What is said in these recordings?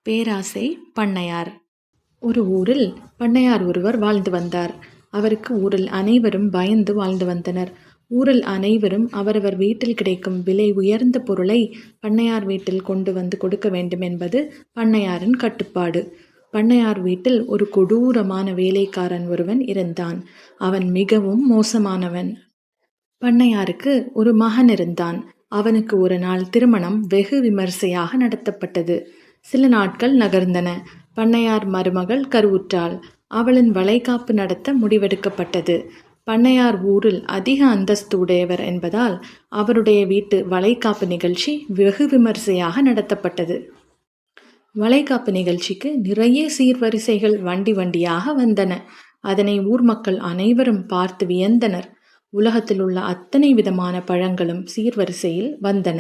பேராசை பண்ணையார். ஒரு ஊரில் பண்ணையார் ஒருவர் வாழ்ந்து வந்தார். அவருக்கு ஊரில் அனைவரும் பயந்து வாழ்ந்து வந்தனர். ஊரில் அனைவரும் அவரவர் வீட்டில் கிடைக்கும் விலை உயர்ந்த பொருளை பண்ணையார் வீட்டில் கொண்டு வந்து கொடுக்க வேண்டும் என்பது பண்ணையாரின் கட்டுப்பாடு. பண்ணையார் வீட்டில் ஒரு கொடூரமான வேலைக்காரன் ஒருவன் இருந்தான். அவன் மிகவும் மோசமானவன். பண்ணையாருக்கு ஒரு மகன் இருந்தான். அவனுக்கு ஒரு நாள் திருமணம் வெகு விமர்சையாக நடத்தப்பட்டது. சில நாட்கள் நகர்ந்தன. பண்ணையார் மருமகள் கருவுற்றாள். அவளின் வளைகாப்பு நடத்த முடிவெடுக்கப்பட்டது. பண்ணையார் ஊரில் அதிக அந்தஸ்து உடையவர் என்பதால் அவருடைய வீட்டு வளைகாப்பு நிகழ்ச்சி வெகு விமர்சையாக நடத்தப்பட்டது. வளைகாப்பு நிகழ்ச்சிக்கு நிறைய சீர்வரிசைகள் வண்டி வண்டியாக வந்தன. அதனை ஊர் மக்கள் அனைவரும் பார்த்து வியந்தனர். உலகத்தில் உள்ள அத்தனை விதமான பழங்களும் சீர்வரிசையில் வந்தன.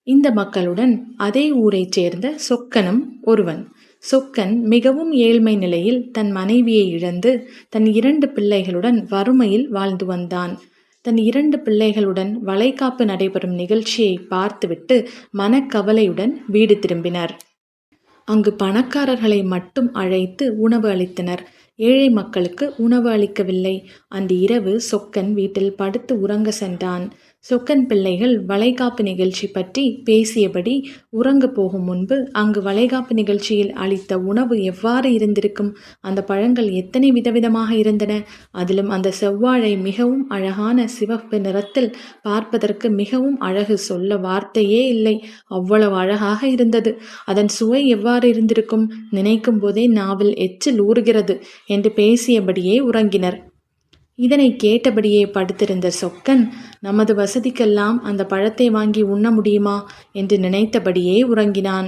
இந்த மக்களுடன் அதே ஊரைச் சேர்ந்த சொக்கனும் ஒருவன். சொக்கன் மிகவும் ஏழ்மை நிலையில் தன் மனைவியை இழந்து தன் 2 பிள்ளைகளுடன் வறுமையில் வாழ்ந்து வந்தான். தன் 2 பிள்ளைகளுடன் வளைகாப்பு நடைபெறும் நிகழ்ச்சியை பார்த்துவிட்டு மனக்கவலையுடன் வீடு திரும்பினர். அங்கு பணக்காரர்களை மட்டும் அழைத்து உணவு அளித்தனர். ஏழை மக்களுக்கு உணவு அளிக்கவில்லை. அன்று இரவு சொக்கன் வீட்டில் படுத்து உறங்க சென்றான். சொக்கன் பிள்ளைகள் வளைகாப்பு நிகழ்ச்சி பற்றி பேசியபடி உறங்க போகும் முன்பு அங்கு வளைகாப்பு நிகழ்ச்சியில் அளித்த உணவு எவ்வாறு இருந்திருக்கும், அந்த பழங்கள் எத்தனை விதவிதமாக இருந்தன, அதிலும் அந்த செவ்வாழை மிகவும் அழகான சிவப்பு நிறத்தில் பார்ப்பதற்கு மிகவும் அழகு, சொல்ல வார்த்தையே இல்லை, அவ்வளவு அழகாக இருந்தது. அதன் சுவை எவ்வாறு இருந்திருக்கும், நினைக்கும் போதே நாவில் எச்சில் ஊறுகிறது என்று பேசியபடியே உறங்கினர். இதனை கேட்டபடியே படுத்திருந்த சொக்கன், நமது வசதிக்கெல்லாம் அந்த பழத்தை வாங்கி உண்ண முடியுமா என்று நினைத்தபடியே உறங்கினான்.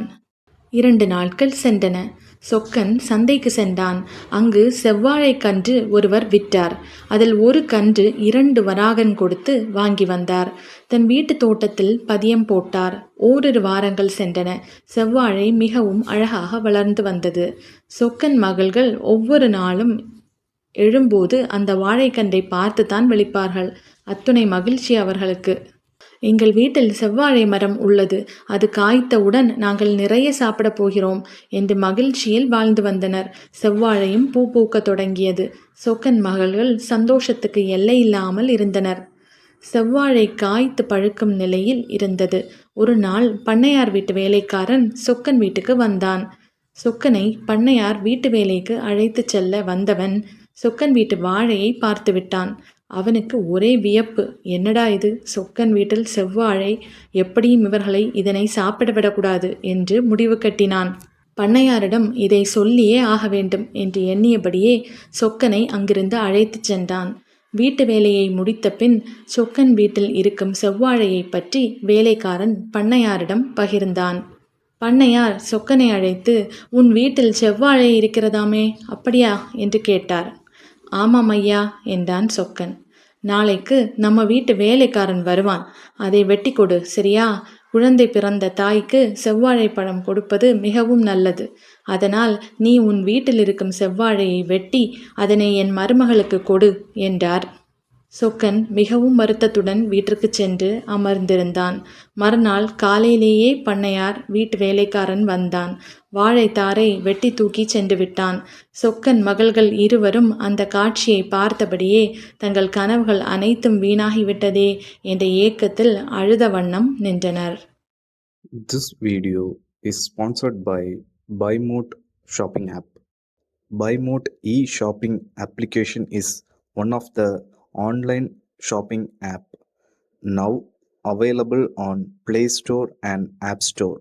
2 நாட்கள் சென்றன. சொக்கன் சந்தைக்கு சென்றான். அங்கு செவ்வாழை கன்று ஒருவர் விற்றார். அதில் ஒரு கன்று 2 வராகன் கொடுத்து வாங்கி வந்தார். தன் வீட்டு தோட்டத்தில் பதியம் போட்டார். ஓரிரு வாரங்கள் சென்றன. செவ்வாழை மிகவும் அழகாக வளர்ந்து வந்தது. சொக்கன் மகள்கள் ஒவ்வொரு நாளும் எழும்போது அந்த வாழைக்கன்றை பார்த்துத்தான் விழிப்பார்கள். அத்துணை மகிழ்ச்சி அவர்களுக்கு. எங்கள் வீட்டில் செவ்வாழை மரம் உள்ளது, அது காய்த்தவுடன் நாங்கள் நிறைய சாப்பிடப் போகிறோம் என்று மகிழ்ச்சியில் வாழ்ந்து வந்தனர். செவ்வாழையும் பூ பூக்க தொடங்கியது. சொக்கன் மகள்கள் சந்தோஷத்துக்கு எல்லை இல்லாமல் இருந்தனர். செவ்வாழை காய்த்து பழுக்கும் நிலையில் இருந்தது. ஒரு நாள் பண்ணையார் வீட்டு வேலைக்காரன் சொக்கன் வீட்டுக்கு வந்தான். சொக்கனை பண்ணையார் வீட்டு வேலைக்கு அழைத்துச் செல்ல வந்தவன் சொக்கன் வீட்டு வாழையை பார்த்து விட்டான். அவனுக்கு ஒரே வியப்பு. என்னடா இது, சொக்கன் வீட்டில் செவ்வாழை, எப்படியும் இவர்களை இதனை சாப்பிட விடக்கூடாது என்று முடிவு கட்டினான். பண்ணையாரிடம் இதை சொல்லியே ஆக வேண்டும் என்று எண்ணியபடியே சொக்கனை அங்கிருந்து அழைத்துச் சென்றான். வீட்டு வேலையை முடித்த பின் சொக்கன் வீட்டில் இருக்கும் செவ்வாழையை பற்றி வேலைக்காரன் பண்ணையாரிடம் பகிர்ந்தான். பண்ணையார் சொக்கனை அழைத்து, உன் வீட்டில் செவ்வாழை இருக்கிறதாமே, அப்படியா என்று கேட்டார். ஆமாம் ஐயா என்றான் சொக்கன். நாளைக்கு நம்ம வீட்டு வேலைக்காரன் வருவான், அதை வெட்டி கொடு, சரியா? குழந்தை பிறந்த தாய்க்கு செவ்வாழை பழம் கொடுப்பது மிகவும் நல்லது. அதனால் நீ உன் வீட்டில் இருக்கும் செவ்வாழையை வெட்டி அதனை என் மருமகளுக்கு கொடு என்றார். சொக்கன் மிகவும் வருத்தத்துடன் வீட்டிற்கு சென்று அமர்ந்திருந்தான். மறுநாள் காலையிலேயே பண்ணையார் வீட்டு வேலைக்காரன் வந்தான். வாழைத்தாரை வெட்டி தூக்கி சென்று விட்டான். சொக்கன் மகள்கள் இருவரும் அந்த காட்சியை பார்த்தபடியே தங்கள் கனவுகள் அனைத்தும் வீணாகிவிட்டதே என்ற ஏக்கத்தில் அழுத வண்ணம் நின்றனர். This video is sponsored by BuyMote shopping app. BuyMote e-shopping application is one of the online shopping app now available on Play Store and App Store.